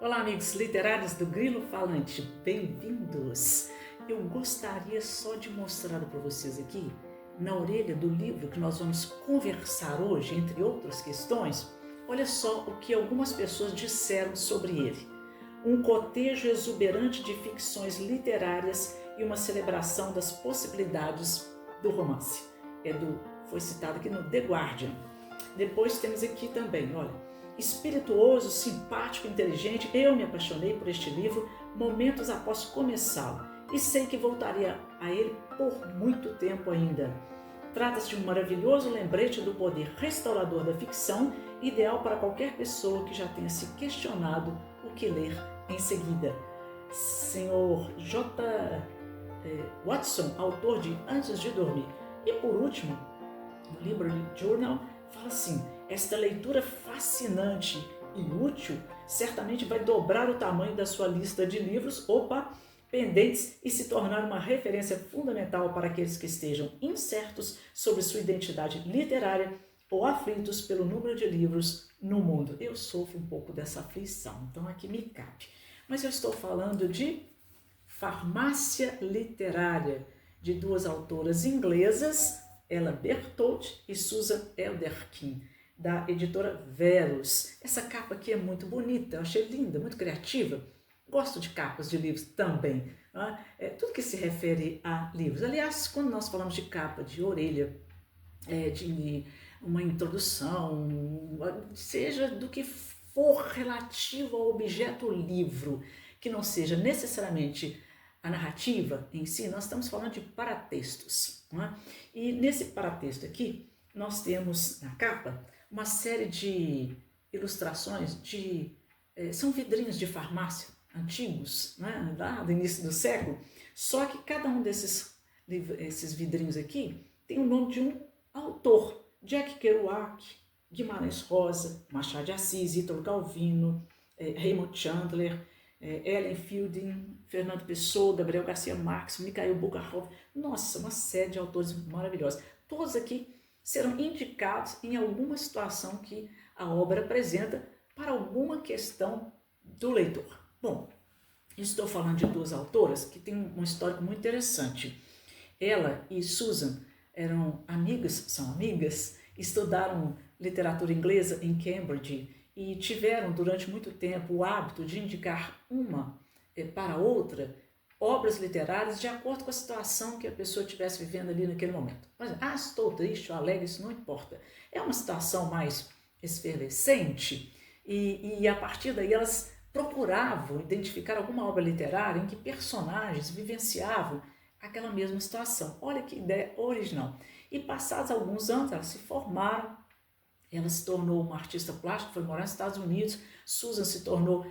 Olá, amigos literários do Grilo Falante, bem-vindos! Eu gostaria só de mostrar para vocês aqui, na orelha do livro que nós vamos conversar hoje, entre outras questões, olha só o que algumas pessoas disseram sobre ele. Um cotejo exuberante de ficções literárias e uma celebração das possibilidades do romance. Foi citado aqui no The Guardian. Depois temos aqui também, olha, espirituoso, simpático, inteligente, eu me apaixonei por este livro momentos após começá-lo e sei que voltaria a ele por muito tempo ainda. Trata-se de um maravilhoso lembrete do poder restaurador da ficção, ideal para qualquer pessoa que já tenha se questionado o que ler em seguida. Senhor J. Watson, autor de Antes de Dormir. E por último, no Library Journal, fala assim: esta leitura fascinante e útil certamente vai dobrar o tamanho da sua lista de livros, pendentes, e se tornar uma referência fundamental para aqueles que estejam incertos sobre sua identidade literária ou aflitos pelo número de livros no mundo. Eu sofro um pouco dessa aflição, então aqui me cabe. Mas eu estou falando de Farmácia Literária, de duas autoras inglesas, Ella Bertold e Susan Elderkin, da editora Verus. Essa capa aqui é muito bonita, eu achei linda, muito criativa. Gosto de capas de livros também, tudo que se refere a livros. Aliás, quando nós falamos de capa de orelha, de uma introdução, seja do que for relativo ao objeto livro, que não seja necessariamente a narrativa em si, nós estamos falando de paratextos. E nesse paratexto aqui, nós temos na capa uma série de ilustrações são vidrinhos de farmácia antigos, lá do início do século, só que cada um esses vidrinhos aqui tem o nome de um autor: Jack Kerouac, Guimarães Rosa, Machado de Assis, Ítalo Calvino, Raymond Chandler, Ellen Fielding, Fernando Pessoa, Gabriel Garcia Marques, Mikhail Bulgakov. Nossa, uma série de autores maravilhosos. Todos aqui serão indicados em alguma situação que a obra apresenta para alguma questão do leitor. Bom, estou falando de duas autoras que têm um histórico muito interessante. Ela e Susan são amigas, estudaram literatura inglesa em Cambridge e tiveram durante muito tempo o hábito de indicar uma para outra obras literárias de acordo com a situação que a pessoa estivesse vivendo ali naquele momento. Mas, estou triste ou alegre, isso não importa. É uma situação mais efervescente e a partir daí elas procuravam identificar alguma obra literária em que personagens vivenciavam aquela mesma situação. Olha que ideia original. E passados alguns anos elas se formaram, ela se tornou uma artista plástica, foi morar nos Estados Unidos. Susan se tornou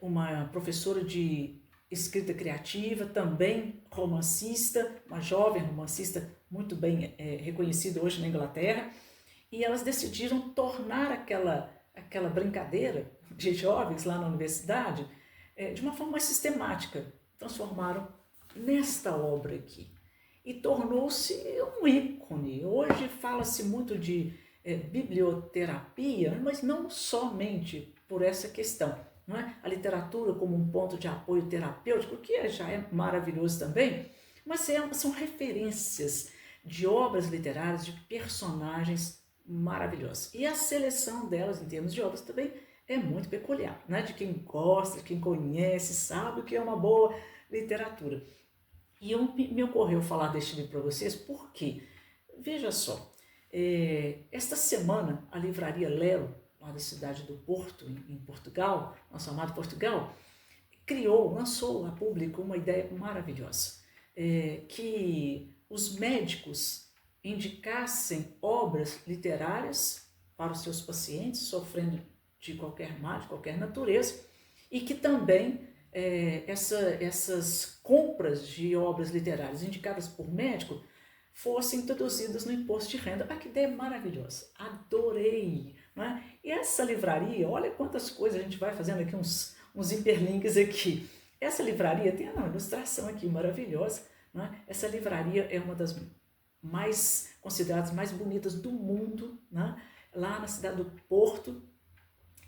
uma professora de escrita criativa, também romancista, uma jovem romancista muito bem reconhecida hoje na Inglaterra. E elas decidiram tornar aquela brincadeira de jovens lá na universidade de uma forma mais sistemática. Transformaram nesta obra aqui. E tornou-se um ícone. Hoje fala-se muito de biblioterapia, mas não somente por essa questão. Não é? A literatura como um ponto de apoio terapêutico, que já é maravilhoso também, mas são referências de obras literárias, de personagens maravilhosos. E a seleção delas em termos de obras também é muito peculiar, né? De quem gosta, de quem conhece, sabe o que é uma boa literatura. E me ocorreu falar deste livro para vocês porque, veja só, esta semana a livraria Lero, lá da cidade do Porto, em Portugal, nosso amado Portugal, lançou a público uma ideia maravilhosa, que os médicos indicassem obras literárias para os seus pacientes sofrendo de qualquer mal, de qualquer natureza, e que também essas compras de obras literárias indicadas por médico fossem introduzidas no imposto de renda. Que ideia maravilhosa, adorei! Não é? E essa livraria, olha quantas coisas a gente vai fazendo aqui, uns hiperlinks aqui. Essa livraria tem uma ilustração aqui maravilhosa. Não é? Essa livraria é uma das consideradas mais bonitas do mundo, né? Lá na cidade do Porto.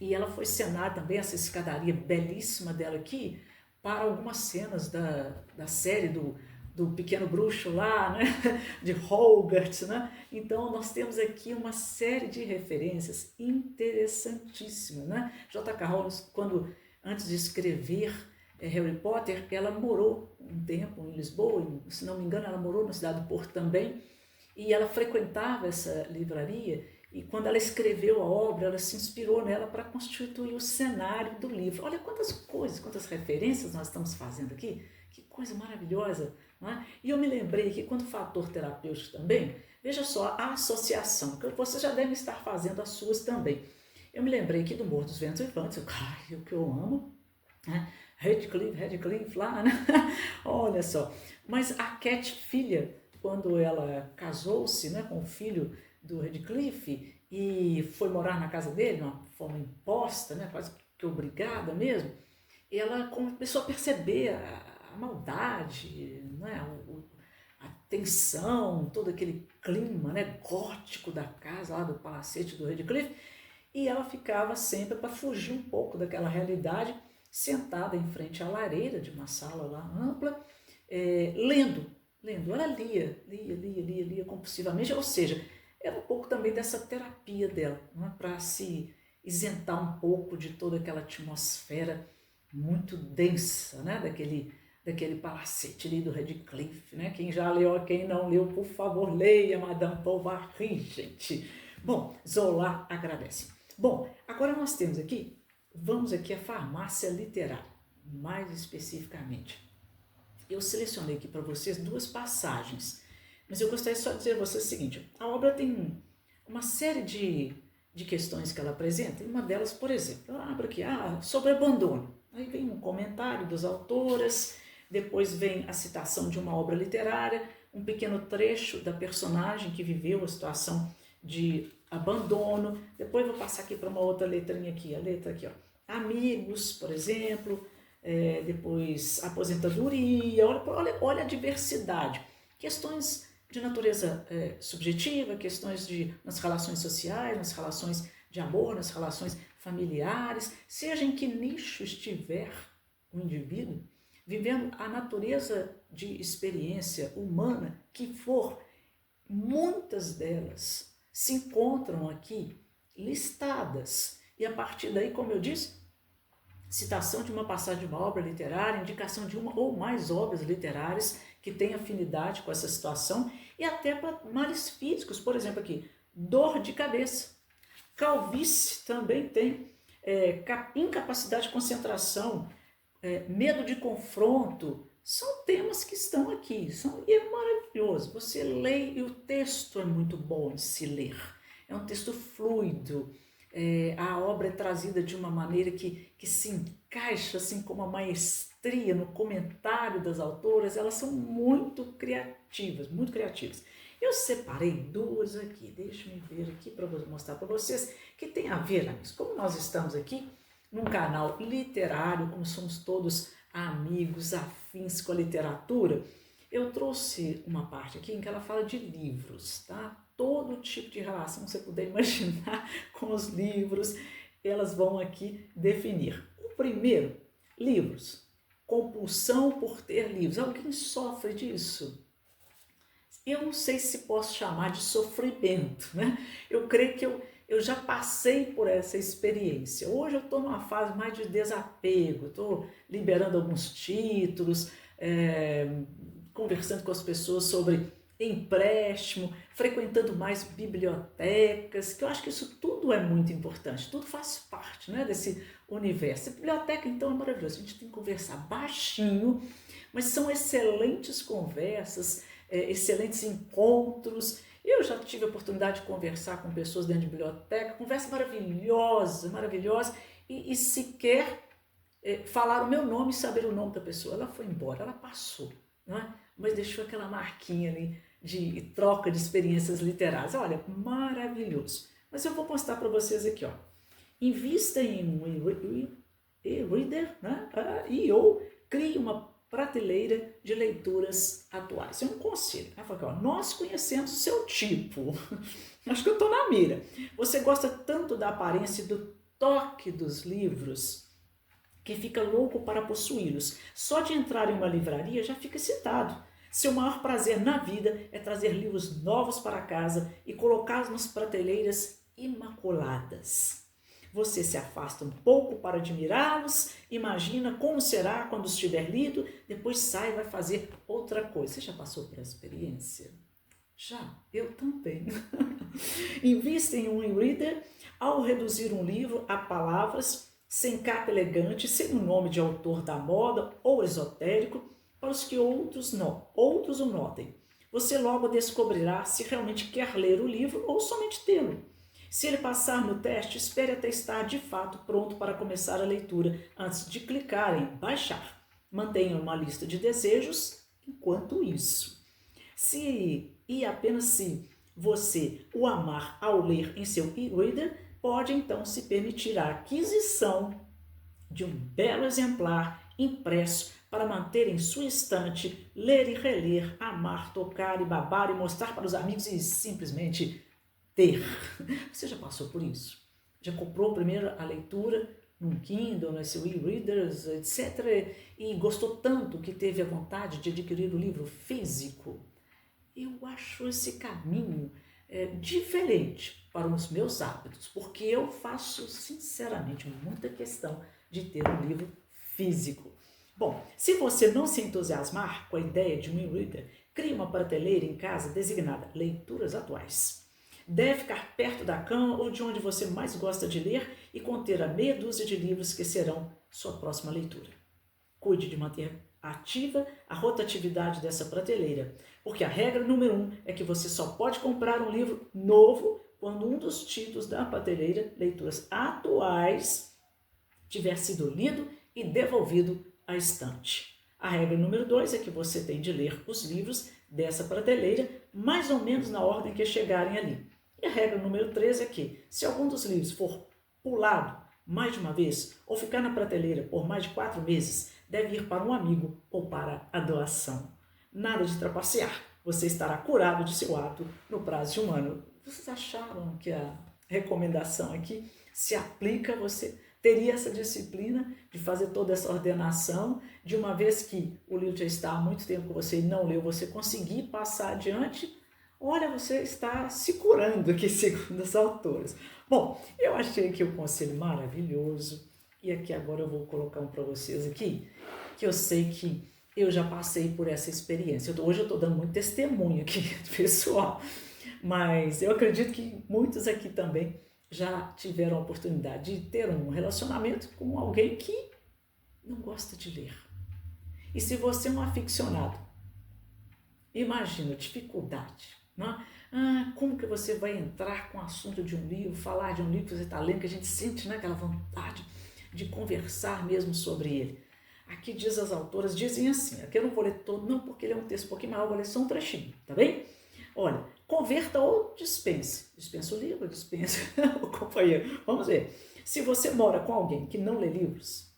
E ela foi cenar também essa escadaria belíssima dela aqui para algumas cenas da série do Pequeno Bruxo lá, né? De Hogarth, né? Então nós temos aqui uma série de referências interessantíssimas, né? J.K. Rowling, antes de escrever Harry Potter, ela morou um tempo em Lisboa, se não me engano ela morou na cidade do Porto também, e ela frequentava essa livraria, e quando ela escreveu a obra, ela se inspirou nela para constituir o cenário do livro. Olha quantas coisas, quantas referências nós estamos fazendo aqui, que coisa maravilhosa, não é? E eu me lembrei que quando fator terapêutico também, veja só a associação, que vocês já devem estar fazendo as suas também. Eu me lembrei aqui do Morro dos Ventos Vivantes, o que eu amo, né? Radcliffe lá, né? Olha só. Mas a Cat, filha, quando ela casou-se, né, com o filho do Radcliffe e foi morar na casa dele, de uma forma imposta, né, quase que obrigada mesmo, ela começou a perceber a maldade, né, a tensão, todo aquele clima, né, gótico da casa lá do palacete do Radcliffe, e ela ficava sempre, para fugir um pouco daquela realidade, sentada em frente à lareira de uma sala lá ampla, lendo. Ela lia compulsivamente, ou seja, era um pouco também dessa terapia dela, né, para se isentar um pouco de toda aquela atmosfera muito densa, né, daquele palacete ali do Radcliffe, né? Quem já leu, quem não leu, por favor, leia Madame Bovary, gente. Bom, Zola agradece. Bom, agora nós temos aqui, vamos aqui à farmácia literária, mais especificamente. Eu selecionei aqui para vocês duas passagens, mas eu gostaria só de dizer a vocês o seguinte: a obra tem uma série de questões que ela apresenta, e uma delas, por exemplo, eu abro aqui, sobre abandono. Aí vem um comentário das autoras, depois vem a citação de uma obra literária, um pequeno trecho da personagem que viveu a situação de abandono, depois vou passar aqui para uma outra letrinha aqui, a letra aqui, ó, amigos, por exemplo, depois aposentadoria, olha a diversidade, questões de natureza subjetiva, questões nas relações sociais, nas relações de amor, nas relações familiares, seja em que nicho estiver o indivíduo, vivendo a natureza de experiência humana que for, muitas delas se encontram aqui listadas, e a partir daí, como eu disse, citação de uma passagem de uma obra literária, indicação de uma ou mais obras literárias que têm afinidade com essa situação, e até para males físicos, por exemplo aqui, dor de cabeça, calvície também tem, incapacidade de concentração, medo de confronto, são temas que estão aqui, e é maravilhoso, você lê e o texto é muito bom de se ler, é um texto fluido, a obra é trazida de uma maneira que se encaixa assim com uma maestria no comentário das autoras, elas são muito criativas, muito criativas. Eu separei duas aqui, deixa-me ver aqui para mostrar para vocês, que tem a ver, amigos, como nós estamos aqui num canal literário, como somos todos amigos, afins com a literatura, eu trouxe uma parte aqui em que ela fala de livros, tá? Todo tipo de relação que você puder imaginar com os livros, elas vão aqui definir. O primeiro, livros. Compulsão por ter livros. Alguém sofre disso? Eu não sei se posso chamar de sofrimento, né? Eu creio que eu já passei por essa experiência. Hoje eu estou numa fase mais de desapego, estou liberando alguns títulos, conversando com as pessoas sobre empréstimo, frequentando mais bibliotecas, que eu acho que isso tudo é muito importante, tudo faz parte, né, desse universo. A biblioteca, então, é maravilhoso, a gente tem que conversar baixinho, mas são excelentes conversas, excelentes encontros. Eu já tive a oportunidade de conversar com pessoas dentro de biblioteca, conversa maravilhosa, maravilhosa, e sequer falar o meu nome e saber o nome da pessoa. Ela foi embora, ela passou, não é? Mas deixou aquela marquinha ali de troca de experiências literárias. Olha, maravilhoso. Mas eu vou postar para vocês aqui, ó. Invista em um e-reader, né? Ou crie uma prateleira de leituras atuais. É um conselho. Ela fala aqui, ó, nós conhecemos o seu tipo. Acho que eu estou na mira. Você gosta tanto da aparência e do toque dos livros que fica louco para possuí-los. Só de entrar em uma livraria já fica excitado. Seu maior prazer na vida é trazer livros novos para casa e colocá-los nas prateleiras imaculadas. Você se afasta um pouco para admirá-los, imagina como será quando estiver lido, depois sai e vai fazer outra coisa. Você já passou por essa experiência? Já, eu também. Invista em um e-reader ao reduzir um livro a palavras, sem capa elegante, sem o nome de autor da moda ou esotérico, para os que outros o notem. Você logo descobrirá se realmente quer ler o livro ou somente tê-lo. Se ele passar no teste, espere até estar de fato pronto para começar a leitura, antes de clicar em baixar. Mantenha uma lista de desejos enquanto isso. Se e apenas se você o amar ao ler em seu e-reader, pode então se permitir a aquisição de um belo exemplar impresso para manter em sua estante, ler e reler, amar, tocar e babar e mostrar para os amigos e simplesmente ter. Você já passou por isso? Já comprou primeiro a leitura num Kindle, no seu e-readers, etc. e gostou tanto que teve a vontade de adquirir o livro físico? Eu acho esse caminho diferente para os meus hábitos, porque eu faço, sinceramente, muita questão de ter um livro físico. Bom, se você não se entusiasmar com a ideia de um e-reader, crie uma prateleira em casa designada Leituras Atuais. Deve ficar perto da cama ou de onde você mais gosta de ler e conter a meia dúzia de livros que serão sua próxima leitura. Cuide de manter ativa a rotatividade dessa prateleira, porque a regra número 1 é que você só pode comprar um livro novo quando um dos títulos da prateleira Leituras Atuais tiver sido lido e devolvido à estante. A regra número 2 é que você tem de ler os livros dessa prateleira mais ou menos na ordem que chegarem ali. E a regra número 3 é que, se algum dos livros for pulado mais de uma vez ou ficar na prateleira por mais de 4 meses, deve ir para um amigo ou para a doação. Nada de trapacear, você estará curado de seu ato no prazo de 1 ano. Vocês acharam que a recomendação aqui se aplica? Você teria essa disciplina de fazer toda essa ordenação, de uma vez que o livro já está há muito tempo que você não leu, você conseguir passar adiante? Olha, você está se curando aqui, segundo as autoras. Bom, eu achei aqui o conselho maravilhoso, e aqui agora eu vou colocar um para vocês aqui, que eu sei que eu já passei por essa experiência. Hoje eu estou dando muito testemunho aqui, pessoal, mas eu acredito que muitos aqui também já tiveram a oportunidade de ter um relacionamento com alguém que não gosta de ler. E se você é um aficionado, imagina a dificuldade, não é? Como que você vai entrar com o assunto de um livro, falar de um livro que você está lendo, que a gente sente, né, aquela vontade de conversar mesmo sobre ele. Aqui diz as autoras, dizem assim, aqui eu não vou ler todo, não, porque ele é um texto um pouquinho maior, eu vou ler só um trechinho, tá bem? Olha, converta ou dispense. Dispensa o livro, dispensa o companheiro. Vamos ver. Se você mora com alguém que não lê livros,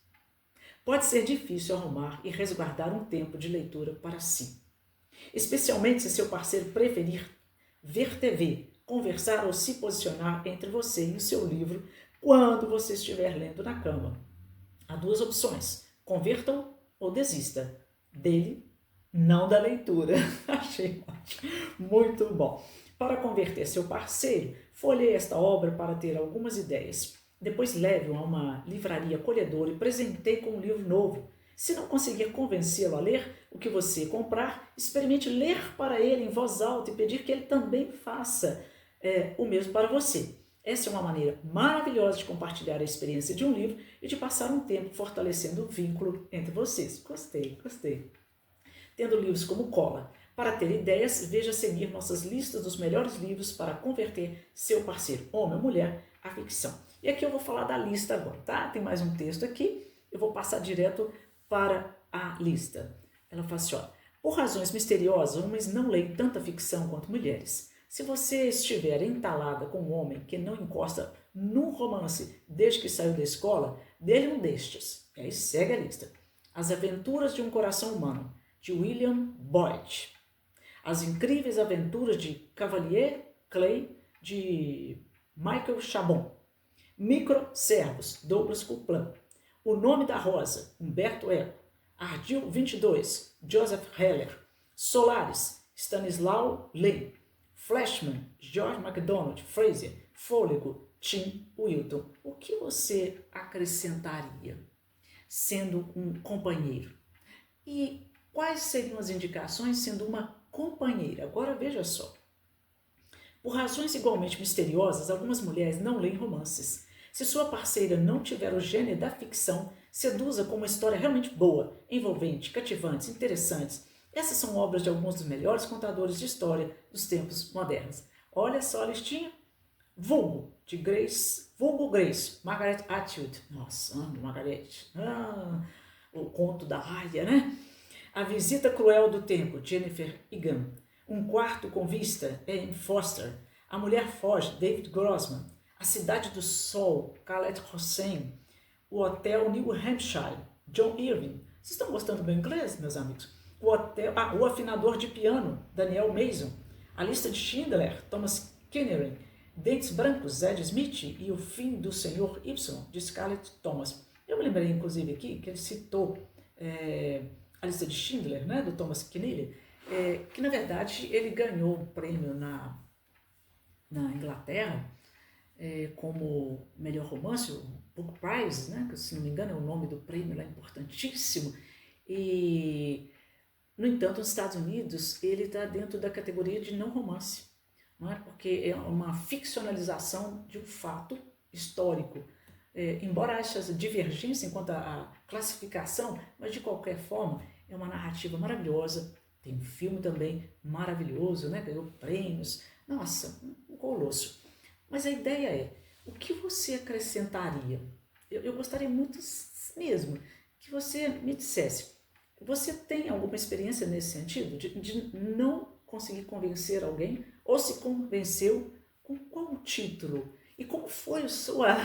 pode ser difícil arrumar e resguardar um tempo de leitura para si. Especialmente se seu parceiro preferir ver TV, conversar ou se posicionar entre você e o seu livro quando você estiver lendo na cama. Há 2 opções, converta ou desista dele, não da leitura. Achei ótimo, muito bom. Para converter seu parceiro, folheie esta obra para ter algumas ideias. Depois leve-o a uma livraria acolhedora e presenteie com um livro novo. Se não conseguir convencê-lo a ler o que você comprar, experimente ler para ele em voz alta e pedir que ele também faça o mesmo para você. Essa é uma maneira maravilhosa de compartilhar a experiência de um livro e de passar um tempo fortalecendo o vínculo entre vocês. Gostei, gostei. Tendo livros como cola. Para ter ideias, veja seguir nossas listas dos melhores livros para converter seu parceiro, homem ou mulher, à ficção. E aqui eu vou falar da lista agora, tá? Tem mais um texto aqui, eu vou passar direto para a lista. Ela fala assim, ó, por razões misteriosas, homens não leem tanta ficção quanto mulheres. Se você estiver entalada com um homem que não encosta num romance desde que saiu da escola, dê-lhe um destes. E aí segue a lista. As Aventuras de um Coração Humano, de William Boyd. As Incríveis Aventuras de Cavalier Clay, de Michael Chabon. Microservos, Douglas Coupland. O Nome da Rosa, Humberto Eco. Ardil 22, Joseph Heller. Solaris, Stanislaw Lem. Flashman, George MacDonald Fraser. Fôlego, Tim Wilton. O que você acrescentaria sendo um companheiro? E quais seriam as indicações sendo uma companheira? Agora veja só. Por razões igualmente misteriosas, algumas mulheres não leem romances. Se sua parceira não tiver o gênero da ficção, seduza com uma história realmente boa, envolvente, cativantes, interessantes. Essas são obras de alguns dos melhores contadores de história dos tempos modernos. Olha só a listinha. Vulgo Grace, Margaret Atwood. Nossa, amo Margaret. O Conto da Aia, né? A Visita Cruel do Tempo, Jennifer Egan. Um Quarto com Vista, Anne Foster. A Mulher Foge, David Grossman. A Cidade do Sol, Khaled Hossein. O Hotel New Hampshire, John Irving. Vocês estão gostando do meu inglês, meus amigos? O Afinador de Piano, Daniel Mason. A Lista de Schindler, Thomas Keneally. Dentes Brancos, Zed Smith. E O Fim do Senhor Y, de Scarlett Thomas. Eu me lembrei, inclusive, aqui, que ele citou a Lista de Schindler, né, do Thomas Keneally, que, na verdade, ele ganhou um prêmio na Inglaterra como melhor romance, o Book Prize, né, que, se não me engano, é o nome do prêmio lá, importantíssimo. E, no entanto, nos Estados Unidos, ele está dentro da categoria de não romance, não é? Porque é uma ficcionalização de um fato histórico. Embora haja essa divergência enquanto a classificação, mas de qualquer forma é uma narrativa maravilhosa. Tem um filme também maravilhoso, né? Ganhou prêmios. Nossa, um colosso. Mas a ideia é, o que você acrescentaria? Eu gostaria muito mesmo que você me dissesse, você tem alguma experiência nesse sentido? De não conseguir convencer alguém? Ou se convenceu, com qual título? E como foi a sua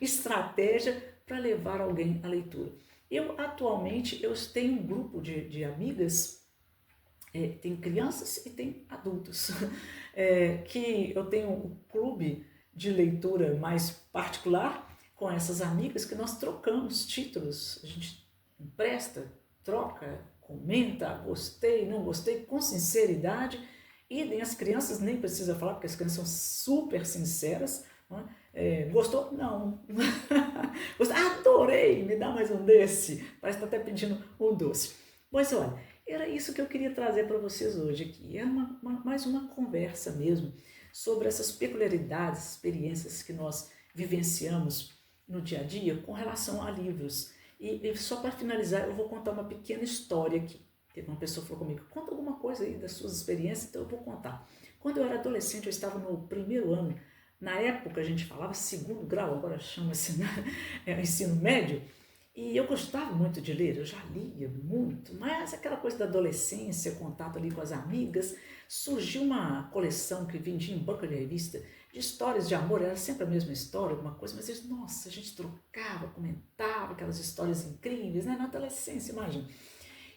estratégia para levar alguém à leitura? Atualmente, eu tenho um grupo de amigas, tem crianças e tem adultos, que eu tenho um clube de leitura mais particular com essas amigas, que nós trocamos títulos, a gente empresta, troca, comenta, gostei, não gostei, com sinceridade. E as crianças nem precisa falar, porque as crianças são super sinceras. Gostou? Não. Adorei, me dá mais um desse. Parece que está até pedindo um doce. Pois olha, era isso que eu queria trazer para vocês hoje aqui. É mais uma conversa mesmo sobre essas peculiaridades, experiências que nós vivenciamos no dia a dia com relação a livros. E só para finalizar, eu vou contar uma pequena história aqui. Uma pessoa falou comigo, conta alguma coisa aí das suas experiências, então eu vou contar. Quando eu era adolescente, eu estava no primeiro ano, na época a gente falava segundo grau, agora chama-se ensino médio, e eu gostava muito de ler, eu já lia muito, mas aquela coisa da adolescência, contato ali com as amigas, surgiu uma coleção que vendia em banca de revista de histórias de amor, era sempre a mesma história, alguma coisa, mas nossa, a gente trocava, comentava aquelas histórias incríveis, né? Na adolescência, imagina.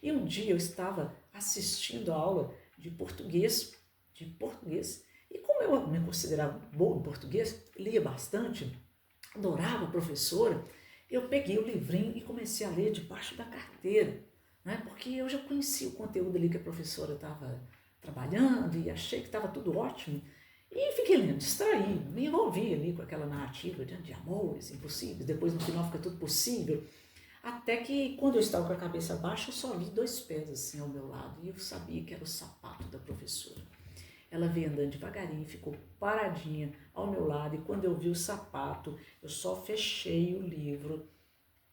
E um dia eu estava assistindo a aula de português, e como eu me considerava boa em português, lia bastante, adorava a professora, eu peguei o livrinho e comecei a ler debaixo da carteira, né? Porque eu já conhecia o conteúdo ali que a professora estava trabalhando e achei que estava tudo ótimo. E fiquei lendo, distraí, me envolvi ali com aquela narrativa de amores impossíveis, depois no final fica tudo possível. Até que, quando eu estava com a cabeça baixa, eu só vi 2 pés assim ao meu lado. E eu sabia que era o sapato da professora. Ela veio andando devagarinho, ficou paradinha ao meu lado. E quando eu vi o sapato, eu só fechei o livro.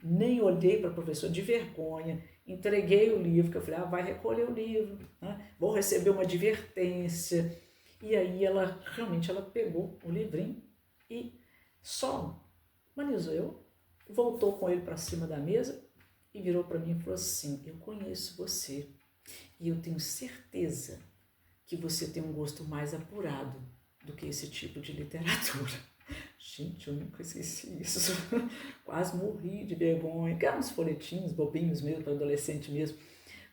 Nem olhei para a professora de vergonha. Entreguei o livro, que eu falei, vai recolher o livro, né? Vou receber uma advertência. E aí ela pegou o livrinho e só manuseou. Voltou com ele para cima da mesa e virou para mim e falou assim, eu conheço você e eu tenho certeza que você tem um gosto mais apurado do que esse tipo de literatura. Gente, eu nunca esqueci isso. Quase morri de vergonha. Que eram uns folhetinhos bobinhos mesmo, para adolescente mesmo.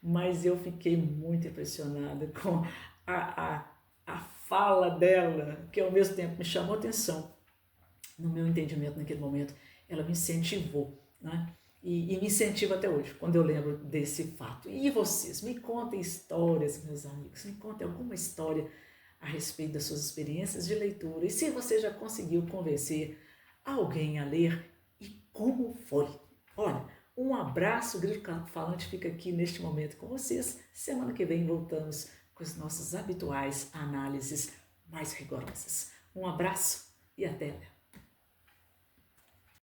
Mas eu fiquei muito impressionada com a fala dela, que ao mesmo tempo me chamou a atenção. no meu entendimento naquele momento, ela me incentivou, né? E me incentiva até hoje, quando eu lembro desse fato. E vocês, me contem histórias, meus amigos, me contem alguma história a respeito das suas experiências de leitura. E se você já conseguiu convencer alguém a ler, e como foi? Olha, um abraço, o Grito Falante fica aqui neste momento com vocês. Semana que vem voltamos com as nossas habituais análises mais rigorosas. Um abraço e até lá.